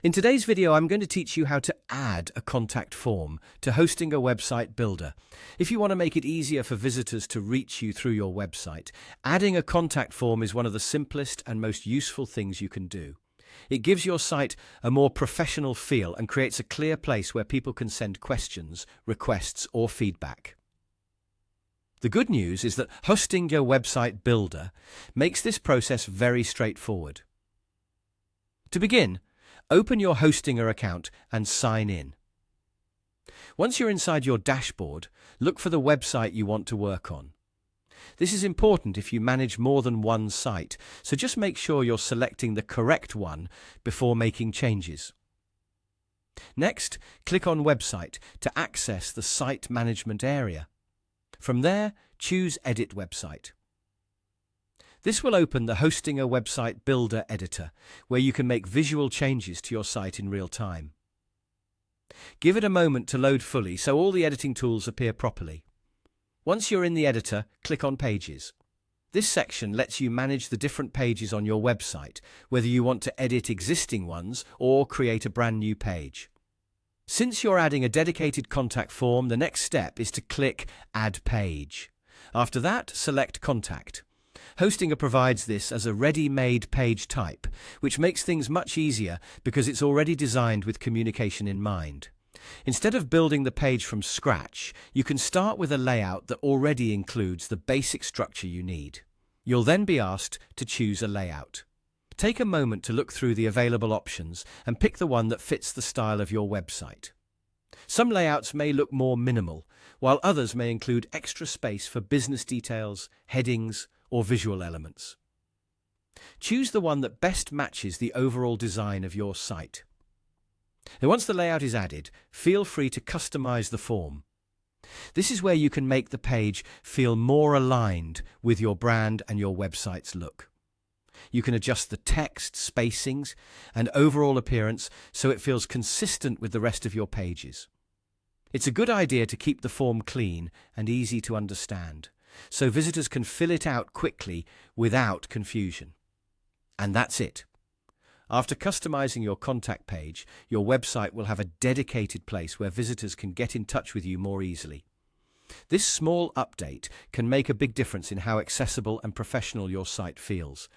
In today's video, I'm going to teach you how to add a contact form to Hostinger Website Builder. If you want to make it easier for visitors to reach you through your website, adding a contact form is one of the simplest and most useful things you can do. It gives your site a more professional feel and creates a clear place where people can send questions, requests, or feedback. The good news is that Hostinger Website Builder makes this process very straightforward. To begin, open your Hostinger account and sign in. Once you're inside your dashboard, look for the website you want to work on. This is important if you manage more than one site, so just make sure you're selecting the correct one before making changes. Next, click on Website to access the Site Management area. From there, choose Edit Website. This will open the Hostinger Website Builder editor, where you can make visual changes to your site in real time. Give it a moment to load fully so all the editing tools appear properly. Once you're in the editor, click on Pages. This section lets you manage the different pages on your website, whether you want to edit existing ones or create a brand new page. Since you're adding a dedicated contact form, the next step is to click Add Page. After that, select Contact. Hostinger provides this as a ready-made page type, which makes things much easier because it's already designed with communication in mind. Instead of building the page from scratch, you can start with a layout that already includes the basic structure you need. You'll then be asked to choose a layout. Take a moment to look through the available options and pick the one that fits the style of your website. Some layouts may look more minimal, while others may include extra space for business details, headings, or visual elements. Choose the one that best matches the overall design of your site. Now, once the layout is added, feel free to customize the form. This is where you can make the page feel more aligned with your brand and your website's look. You can adjust the text, spacings, and overall appearance so it feels consistent with the rest of your pages. It's a good idea to keep the form clean and easy to understand, so visitors can fill it out quickly without confusion. And that's it. After customizing your contact page, your website will have a dedicated place where visitors can get in touch with you more easily. This small update can make a big difference in how accessible and professional your site feels.